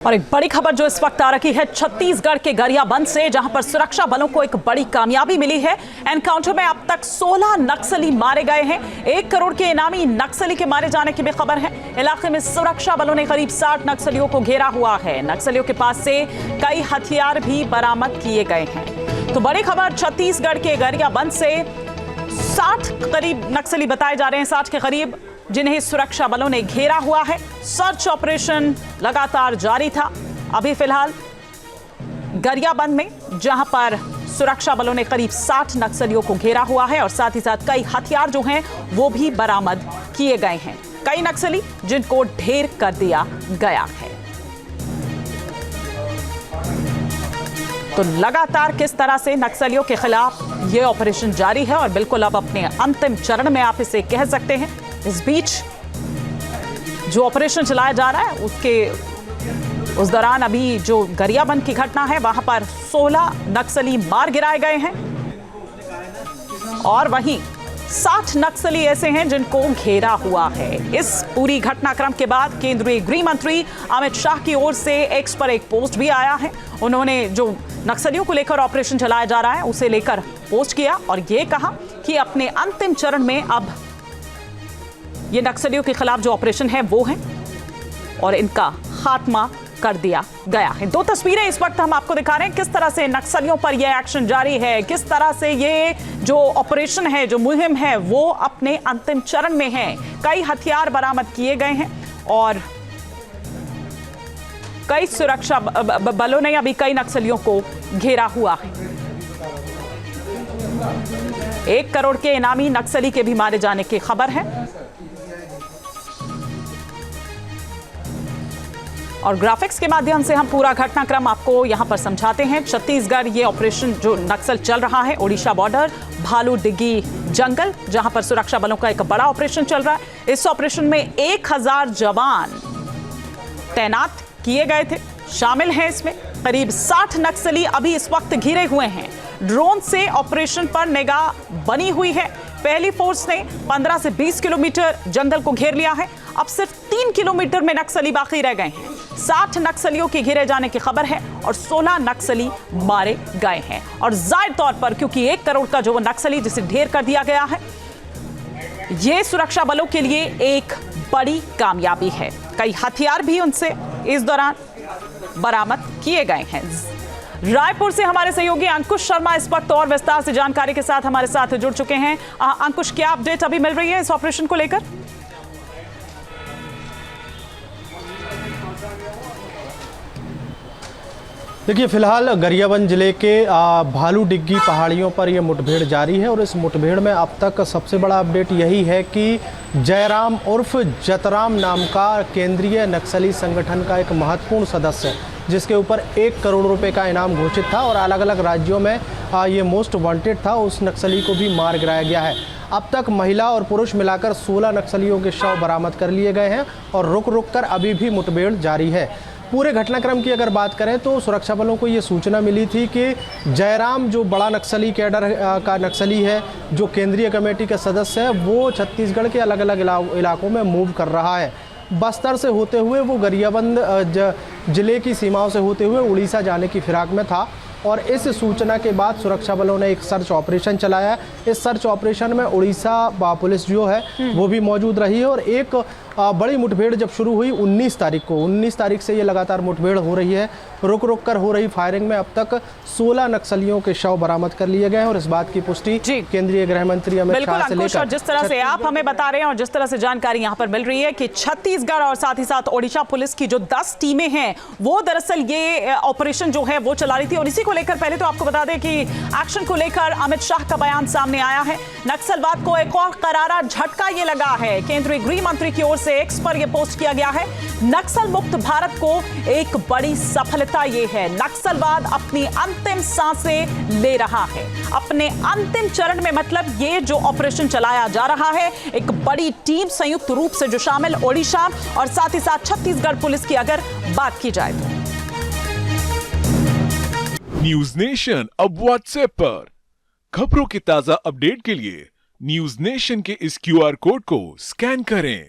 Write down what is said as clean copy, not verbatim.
और एक बड़ी खबर जो इस वक्त आ रही है छत्तीसगढ़ के गरियाबंद से, जहां पर सुरक्षा बलों को एक बड़ी कामयाबी मिली है। एनकाउंटर में अब तक 16 नक्सली मारे गए हैं। 1 करोड़ के इनामी नक्सली के मारे जाने की भी खबर है। इलाके में सुरक्षा बलों ने करीब 60 नक्सलियों को घेरा हुआ है। नक्सलियों के पास से कई हथियार भी बरामद किए गए हैं। तो बड़ी खबर छत्तीसगढ़ के गरियाबंद से, 60 करीब नक्सली बताए जा रहे हैं, 60 के करीब, जिन्हें सुरक्षा बलों ने घेरा हुआ है। सर्च ऑपरेशन लगातार जारी था। अभी फिलहाल गरियाबंद में, जहां पर सुरक्षा बलों ने करीब 60 नक्सलियों को घेरा हुआ है और साथ ही साथ कई हथियार जो हैं वो भी बरामद किए गए हैं। कई नक्सली जिनको ढेर कर दिया गया है। तो लगातार किस तरह से नक्सलियों के खिलाफ ये ऑपरेशन जारी है और बिल्कुल अब अपने अंतिम चरण में आप इसे कह सकते हैं। इस बीच जो ऑपरेशन चलाया जा रहा है उस दौरान अभी जो गरियाबंद की घटना है वहां पर 16 नक्सली मार गिराए गए हैं और वहीं 60 नक्सली ऐसे हैं जिनको घेरा हुआ है। इस पूरी घटनाक्रम के बाद केंद्रीय गृह मंत्री अमित शाह की ओर से एक्स पर एक पोस्ट भी आया है। उन्होंने जो नक्सलियों को लेकर ऑपरेशन चलाया जा रहा है उसे लेकर पोस्ट किया और यह कहा कि अपने अंतिम चरण में अब ये नक्सलियों के खिलाफ जो ऑपरेशन है वो है और इनका खात्मा कर दिया गया है। 2 तस्वीरें इस वक्त हम आपको दिखा रहे हैं, किस तरह से नक्सलियों पर यह एक्शन जारी है, किस तरह से ये जो ऑपरेशन है, जो मुहिम है, वो अपने अंतिम चरण में है। कई हथियार बरामद किए गए हैं और कई सुरक्षा बलों ने अभी कई नक्सलियों को घेरा हुआ है। 1 करोड़ के इनामी नक्सली के भी मारे जाने की खबर है और ग्राफिक्स के माध्यम से हम पूरा घटनाक्रम आपको यहां पर समझाते हैं। छत्तीसगढ़ ये ऑपरेशन जो नक्सल चल रहा है, ओडिशा बॉर्डर, भालू डिग्गी जंगल, जहां पर सुरक्षा बलों का एक बड़ा ऑपरेशन चल रहा है। इस ऑपरेशन में 1000 जवान तैनात किए गए थे, शामिल हैं इसमें। करीब 60 नक्सली अभी इस वक्त घिरे हुए हैं। ड्रोन से ऑपरेशन पर निगाह बनी हुई है। पहली फोर्स ने 15 से 20 किलोमीटर जंगल को घेर लिया है। अब सिर्फ 3 किलोमीटर में नक्सली बाकी रह गए हैं। 60 नक्सलियों के घेरे जाने की खबर है और 16 नक्सली मारे गए हैं। और जाहिर तौर पर क्योंकि 1 करोड़ का जो नक्सली जिसे ढेर कर दिया गया है, यह सुरक्षा बलों के लिए एक बड़ी कामयाबी है। कई हथियार भी उनसे इस दौरान बरामद किए गए हैं। रायपुर से हमारे सहयोगी अंकुश शर्मा इस वक्त और विस्तार से जानकारी के साथ हमारे साथ जुड़ चुके हैं। अंकुश, क्या अपडेट अभी मिल रही है इस ऑपरेशन को लेकर? देखिए, फिलहाल गरियाबंद जिले के भालू डिग्गी पहाड़ियों पर यह मुठभेड़ जारी है और इस मुठभेड़ में अब तक सबसे बड़ा अपडेट यही है कि जयराम उर्फ जतराम नाम का केंद्रीय नक्सली संगठन का एक महत्वपूर्ण सदस्य, जिसके ऊपर 1 करोड़ रुपए का इनाम घोषित था और अलग अलग राज्यों में ये मोस्ट वांटेड था, उस नक्सली को भी मार गिराया गया है। अब तक महिला और पुरुष मिलाकर 16 नक्सलियों के शव बरामद कर लिए गए हैं और रुक रुक कर अभी भी मुठभेड़ जारी है। पूरे घटनाक्रम की अगर बात करें तो सुरक्षा बलों को ये सूचना मिली थी कि जयराम जो बड़ा नक्सली कैडर का नक्सली है, जो केंद्रीय कमेटी का सदस्य है, वो छत्तीसगढ़ के अलग अलग इलाकों में मूव कर रहा है। बस्तर से होते हुए वो गरियाबंद जिले की सीमाओं से होते हुए उड़ीसा जाने की फिराक में था और इस सूचना के बाद सुरक्षा बलों ने एक सर्च ऑपरेशन चलाया। इस सर्च ऑपरेशन में उड़ीसा पुलिस जो है वो भी मौजूद रही है और एक बड़ी मुठभेड़ जब शुरू हुई 19 तारीख से ये लगातार मुठभेड़ हो रही है। रुक रुक कर हो रही फायरिंग में अब तक 16 नक्सलियों के शव बरामद कर लिए गए हैं और इस बात की पुष्टि केंद्रीय गृह मंत्री अमित शाह से लेकर, जिस तरह से आप हमें बता रहे हैं और जिस तरह से जानकारी यहाँ पर मिल रही है कि छत्तीसगढ़ और साथ ही साथ ओडिशा पुलिस की जो 10 टीमें हैं वो दरअसल ये ऑपरेशन जो है वो चला रही थी। और इसी को लेकर पहले तो आपको बता दें कि एक्शन को लेकर अमित शाह का बयान सामने आया है। नक्सलवाद को एक और करारा झटका ये लगा है। केंद्रीय गृह मंत्री की ओर से एक्स पर यह पोस्ट किया गया है। नक्सल मुक्त भारत को एक बड़ी सफलता ये है। नक्सलवाद अपनी अंतिम सांसें ले रहा है, अपने अंतिम चरण में। मतलब ये जो ऑपरेशन चलाया जा रहा है, एक बड़ी टीम संयुक्त रूप से जो शामिल ओडिशा और साथ ही साथ छत्तीसगढ़ पुलिस की अगर बात की जाए तो न्यूज नेशन अब व्हाट्सएप पर खबरों की ताजा अपडेट के लिए न्यूज नेशन के इस QR कोड को स्कैन करें।